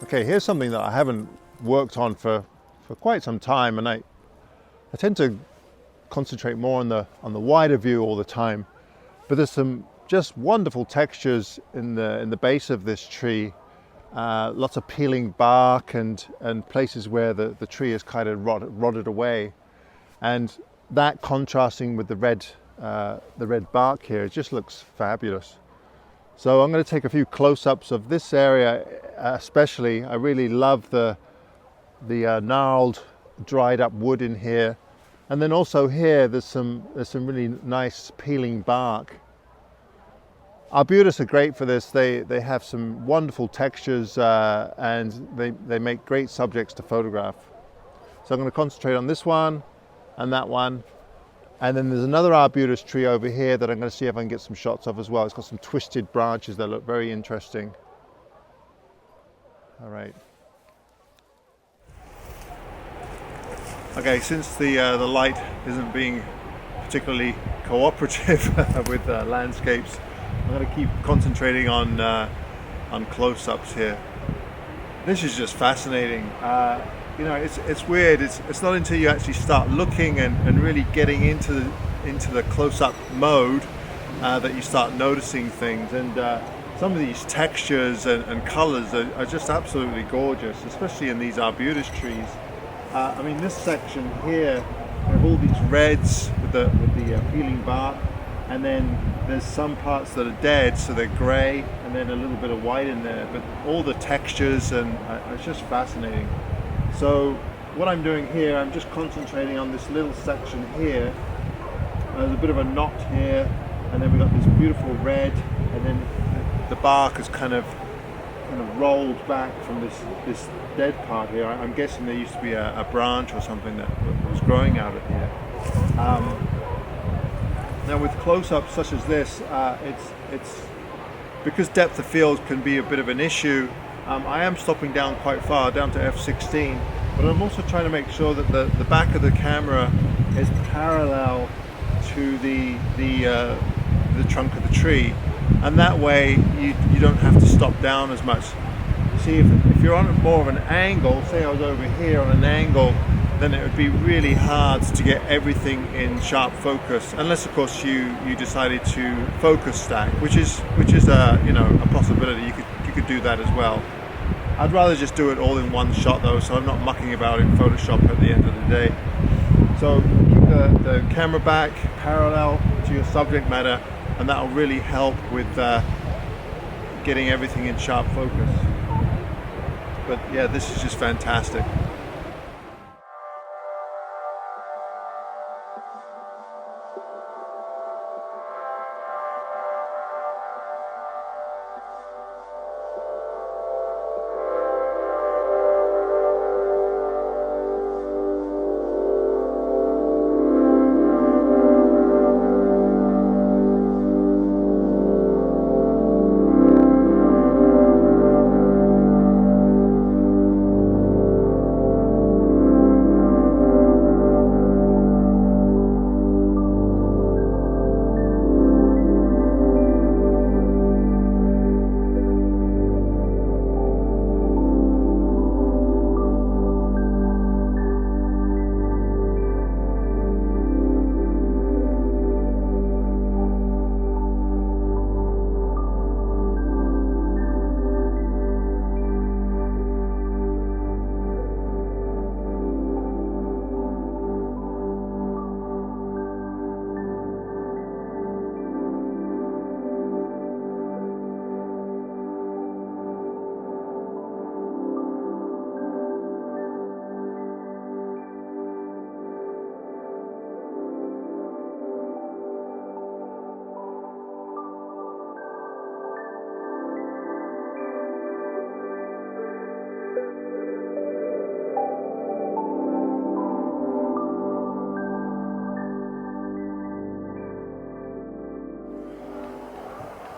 Okay, here's something that I haven't worked on for quite some time, and I tend to concentrate more on the wider view all the time. But there's some just wonderful textures in the base of this tree. Lots of peeling bark and places where the tree is kind of rotted away, and that contrasting with the red bark here, it just looks fabulous. So I'm going to take a few close-ups of this area especially. I really love the gnarled, dried up wood in here, and then also here there's some really nice peeling bark. Arbutus are great for this. They have some wonderful textures and they make great subjects to photograph. So I'm going to concentrate on this one and that one. And then there's another arbutus tree over here that I'm going to see if I can get some shots of as well. It's got some twisted branches that look very interesting. All right. Okay, since the light isn't being particularly cooperative with landscapes, I'm going to keep concentrating on close-ups here. This is just fascinating. You know, it's weird. It's not until you actually start looking and really getting into the close-up mode that you start noticing things. And some of these textures and colors are just absolutely gorgeous, especially in these arbutus trees. I mean, this section here, we have all these reds with the peeling bark, and then there's some parts that are dead, so they're grey, and then a little bit of white in there. But all the textures, and it's just fascinating. So what I'm doing here, I'm just concentrating on this little section here. There's a bit of a knot here, and then we've got this beautiful red, and then the bark is kind of rolled back from this dead part here. I'm guessing there used to be a branch or something that was growing out of here. Now with close-ups such as this, it's because depth of field can be a bit of an issue. I am stopping down quite far, down to f16, but I'm also trying to make sure that the back of the camera is parallel to the trunk of the tree, and that way you don't have to stop down as much. See, if you're on more of an angle, say I was over here on an angle, then it would be really hard to get everything in sharp focus, unless of course you decided to focus stack, which is a possibility. You could do that as well. I'd rather just do it all in one shot though, so I'm not mucking about in Photoshop at the end of the day. So keep the camera back parallel to your subject matter, and that will really help with getting everything in sharp focus. But yeah, this is just fantastic.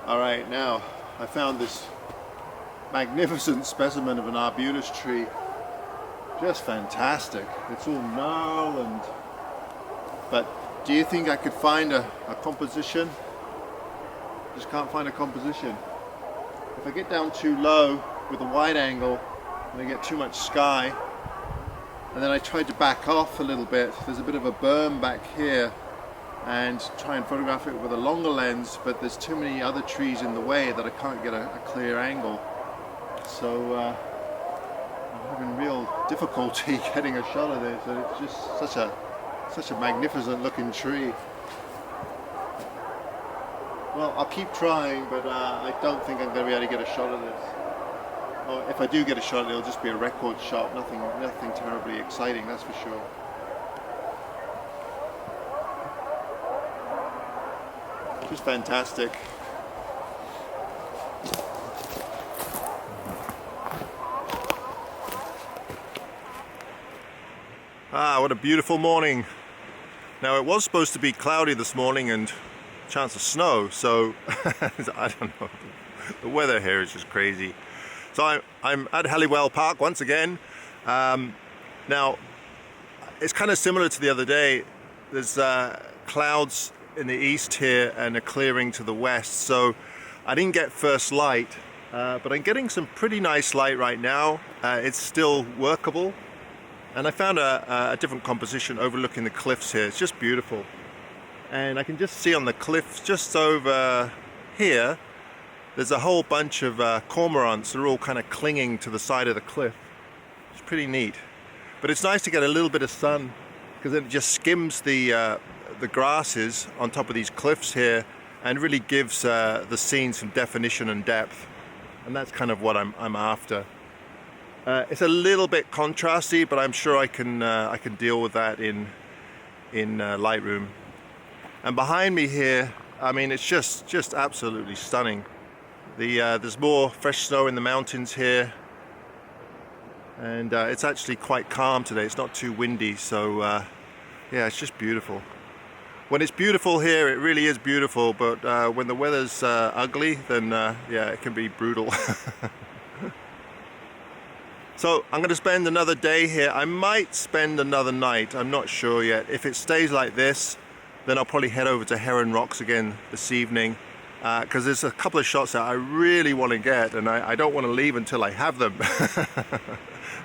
Alright, now I found this magnificent specimen of an arbutus tree. Just fantastic. It's all gnarled, but do you think I could find a composition? Just can't find a composition. If I get down too low with a wide angle, I get too much sky. And then I tried to back off a little bit. There's a bit of a berm back here, and try and photograph it with a longer lens, but there's too many other trees in the way that I can't get a clear angle. So I'm having real difficulty getting a shot of this, and it's just such a magnificent looking tree. Well, I'll keep trying, but I don't think I'm going to be able to get a shot of this. Or if I do get a shot, it'll just be a record shot, nothing terribly exciting, that's for sure. Just fantastic. Ah, what a beautiful morning. Now, it was supposed to be cloudy this morning and chance of snow, so I don't know. The weather here is just crazy. So I'm at Helliwel Park once again. Now, it's kind of similar to the other day. There's clouds in the east here and a clearing to the west, so I didn't get first light, but I'm getting some pretty nice light right now. It's still workable, and I found a different composition overlooking the cliffs here. It's just beautiful, and I can just see on the cliffs just over here there's a whole bunch of cormorants. They're all kind of clinging to the side of the cliff. It's pretty neat, but it's nice to get a little bit of sun, because then it just skims the grasses on top of these cliffs here and really gives the scene some definition and depth, and that's kind of what I'm after. It's a little bit contrasty, but I'm sure I can deal with that in Lightroom. And behind me here, I mean, it's just absolutely stunning. There's more fresh snow in the mountains here, and it's actually quite calm today. It's not too windy, so yeah, it's just beautiful. When it's beautiful here, it really is beautiful, but when the weather's ugly, then yeah, it can be brutal. So I'm going to spend another day here. I might spend another night, I'm not sure yet. If it stays like this, then I'll probably head over to Heron Rocks again this evening, because there's a couple of shots that I really want to get, and I don't want to leave until I have them.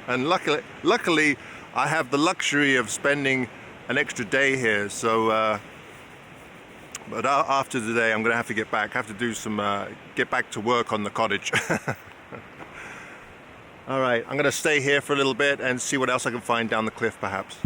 And luckily, I have the luxury of spending an extra day here, so but after today I'm going to have to get back. I have to do some get back to work on the cottage. All right, I'm going to stay here for a little bit and see what else I can find down the cliff perhaps.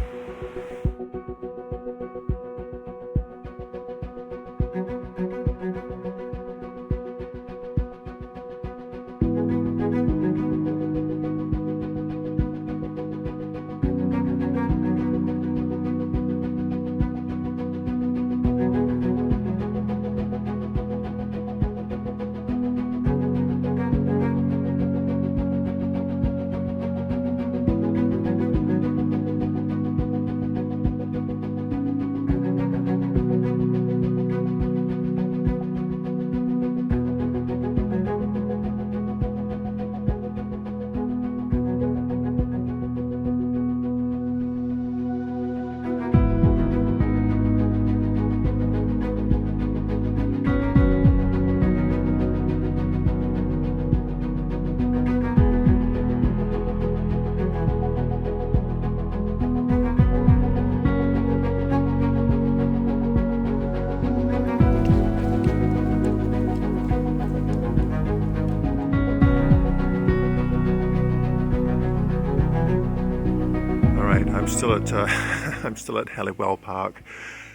I'm still at Helliwel Park,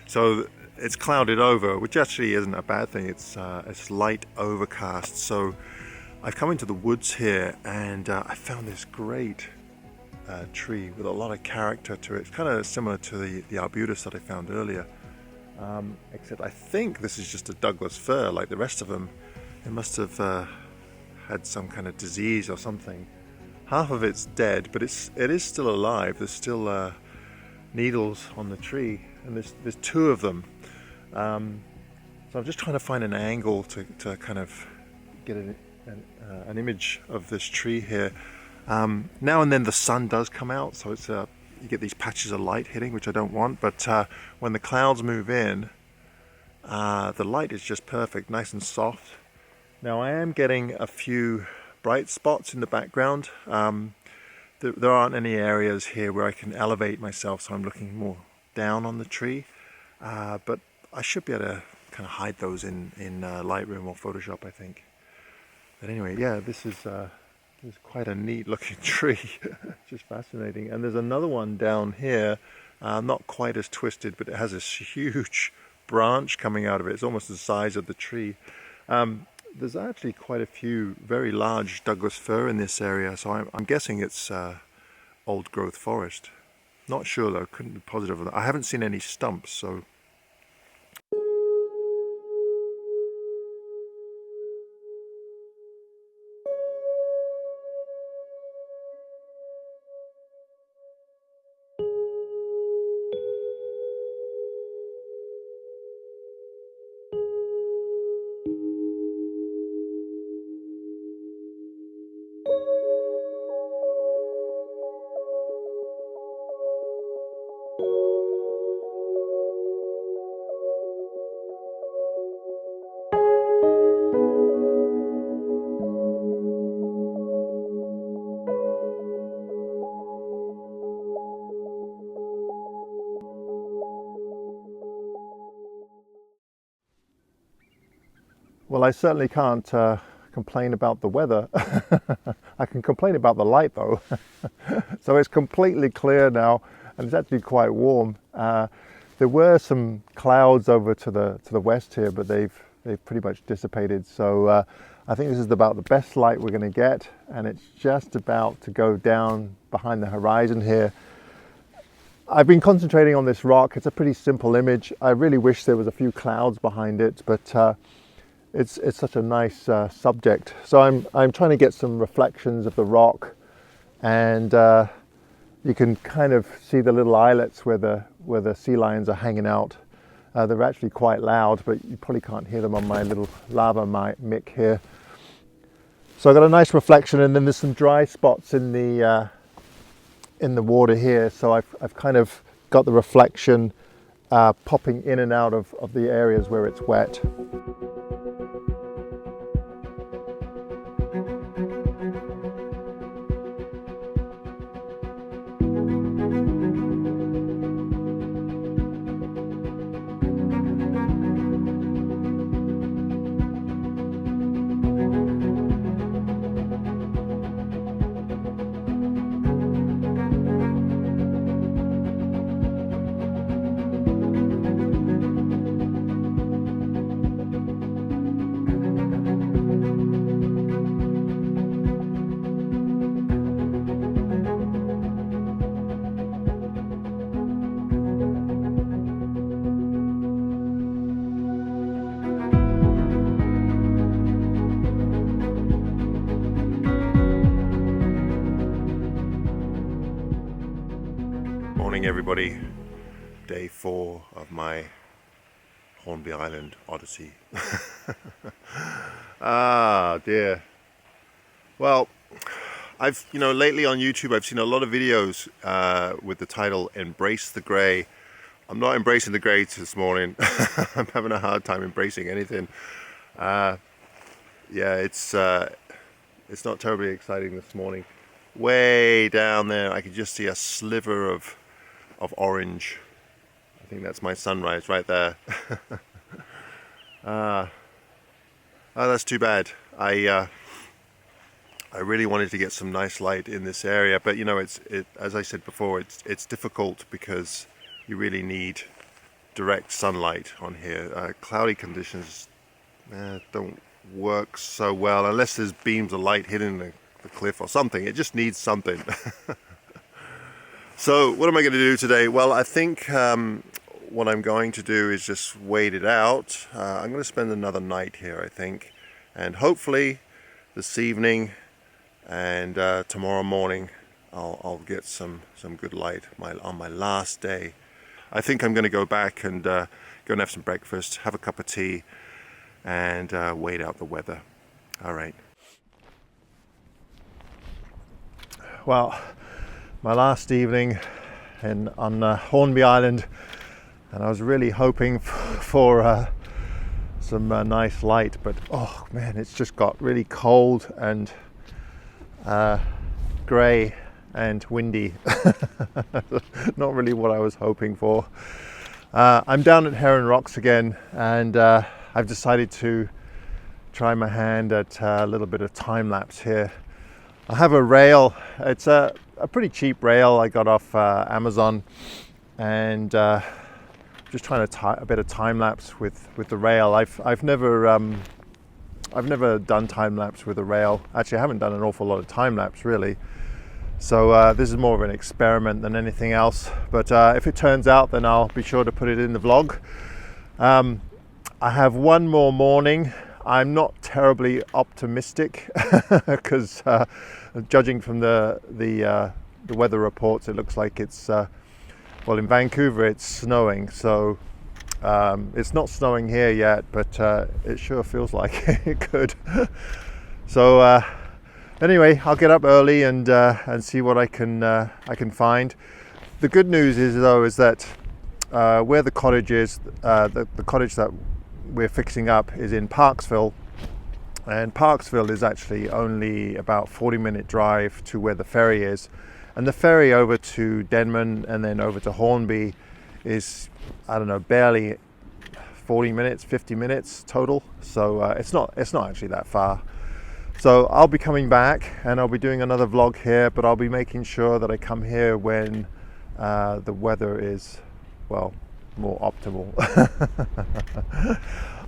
so it's clouded over, which actually isn't a bad thing. It's light overcast. So I've come into the woods here, and I found this great tree with a lot of character to it. It's kind of similar to the Arbutus that I found earlier, except I think this is just a Douglas fir like the rest of them. It must have had some kind of disease or something. Half of it's dead, but it is still alive. There's still needles on the tree, and there's two of them. So I'm just trying to find an angle to kind of get an image of this tree here. Now and then the sun does come out, so it's you get these patches of light hitting, which I don't want. But when the clouds move in, the light is just perfect, nice and soft. Now I am getting a few bright spots in the background, there aren't any areas here where I can elevate myself, so I'm looking more down on the tree. But I should be able to kind of hide those in Lightroom or Photoshop, I think. But anyway, yeah, this is quite a neat looking tree. Just fascinating. And there's another one down here, not quite as twisted, but it has this huge branch coming out of it. It's almost the size of the tree. There's actually quite a few very large Douglas fir in this area, so I'm guessing it's old growth forest. Not sure though, couldn't be positive of that. I haven't seen any stumps, so. Well, I certainly can't complain about the weather. I can complain about the light though. So it's completely clear now, and it's actually quite warm. There were some clouds over to the west here, but they've pretty much dissipated. So I think this is about the best light we're going to get, and it's just about to go down behind the horizon here. I've been concentrating on this rock. It's a pretty simple image. I really wish there was a few clouds behind it, but it's such a nice subject. So I'm trying to get some reflections of the rock, and you can kind of see the little islets where the sea lions are hanging out. They're actually quite loud, but you probably can't hear them on my little lava mic here. So I've got a nice reflection, and then there's some dry spots in the water here. So I've kind of got the reflection popping in and out of the areas where it's wet. Morning everybody, day 4 of my Hornby Island odyssey. Ah dear. Well, lately on YouTube I've seen a lot of videos with the title Embrace the Grey. I'm not embracing the grey this morning. I'm having a hard time embracing anything. Yeah, it's not terribly exciting this morning. Way down there I can just see a sliver of orange. I think that's my sunrise right there. Oh, that's too bad. I really wanted to get some nice light in this area, but as I said before, it's difficult because you really need direct sunlight on here. Cloudy conditions don't work so well unless there's beams of light hitting the cliff or something. It just needs something. So what am I going to do today? Well, I think what I'm going to do is just wait it out. I'm going to spend another night here, I think, and hopefully this evening and tomorrow morning I'll get some good light on my last day. I think I'm going to go back and go and have some breakfast, have a cup of tea, and wait out the weather. All right. Well, my last evening on Hornby Island, and I was really hoping for some nice light, but oh man, it's just got really cold and grey and windy. Not really what I was hoping for. I'm down at Heron Rocks again, and I've decided to try my hand at a little bit of time-lapse here. I have a rail. It's a pretty cheap rail I got off Amazon, and just trying to tie a bit of time-lapse with the rail. I've never done time-lapse with a rail. Actually, I haven't done an awful lot of time-lapse really. So this is more of an experiment than anything else. But if it turns out, then I'll be sure to put it in the vlog. I have one more morning. I'm not terribly optimistic because judging from the weather reports, it looks like it's well, in Vancouver it's snowing, so it's not snowing here yet, but it sure feels like it could. So anyway, I'll get up early and see what I can find. The good news is though is that where the cottage is, the cottage that we're fixing up is in Parksville, and Parksville is actually only about 40-minute drive to where the ferry is, and the ferry over to Denman and then over to Hornby is, I don't know, barely 40 minutes, 50 minutes total. So it's not actually that far. So I'll be coming back and I'll be doing another vlog here, but I'll be making sure that I come here when the weather is, well, more optimal.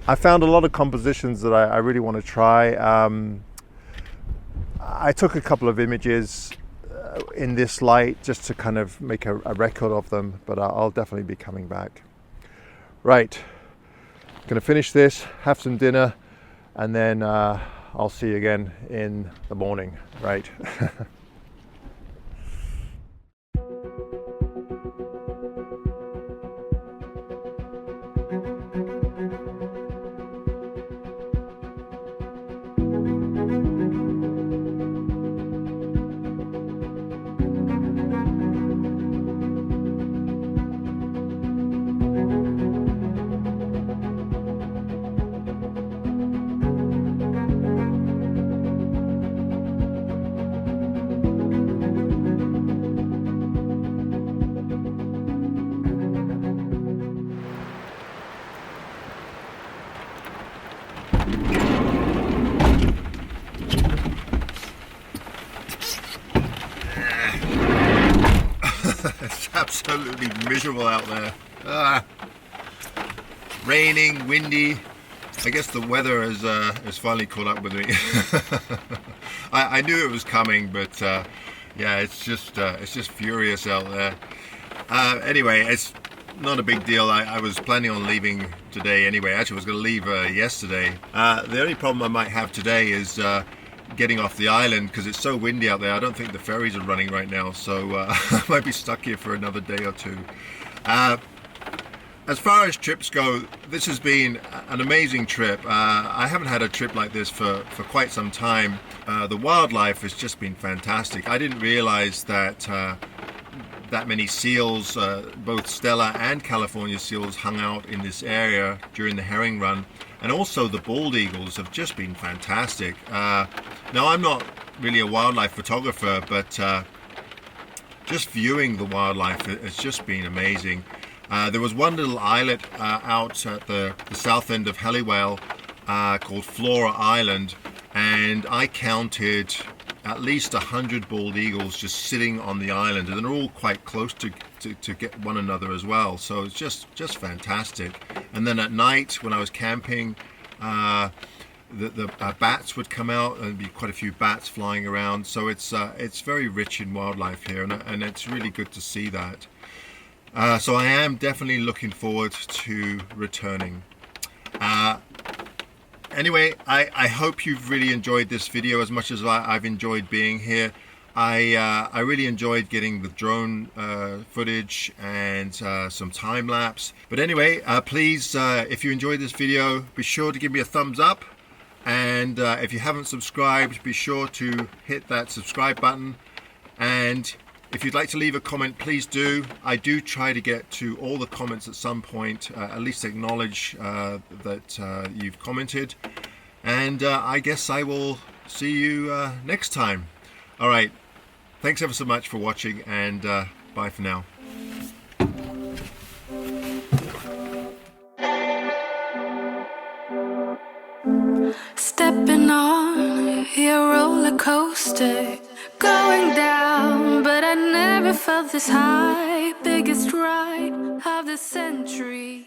I found a lot of compositions that I really want to try. I took a couple of images in this light just to kind of make a record of them, but I'll definitely be coming back. Right, gonna finish this, have some dinner, and then I'll see you again in the morning. Right. It's absolutely miserable out there. Raining, windy. I guess the weather has finally caught up with me. I knew it was coming, but yeah, it's just furious out there. Anyway, it's not a big deal. I was planning on leaving today anyway. Actually, I was going to leave yesterday. The only problem I might have today is getting off the island because it's so windy out there. I don't think the ferries are running right now, so I might be stuck here for another day or two. As far as trips go, this has been an amazing trip. I haven't had a trip like this for quite some time. The wildlife has just been fantastic. I didn't realize that that many seals, both Stella and California seals, hung out in this area during the herring run. And also the bald eagles have just been fantastic. Now, I'm not really a wildlife photographer, but just viewing the wildlife has just been amazing. There was one little islet out at the south end of Helliwel called Flora Island, and I counted at least 100 bald eagles just sitting on the island, and they're all quite close to get one another as well. So it's just fantastic. And then at night when I was camping, the bats would come out, and there'd be quite a few bats flying around. So it's very rich in wildlife here, and it's really good to see that. So I am definitely looking forward to returning. Anyway, I hope you've really enjoyed this video as much as I've enjoyed being here. I really enjoyed getting the drone footage and some time lapse. But anyway, please, if you enjoyed this video, be sure to give me a thumbs up. And if you haven't subscribed, be sure to hit that subscribe button. And if you'd like to leave a comment, please do. I do try to get to all the comments at some point, at least acknowledge that you've commented. And I guess I will see you next time. All right. thanks ever so much for watching, and bye for now. Stepping on your roller coaster, going down, but I never felt this high. Biggest ride of the century.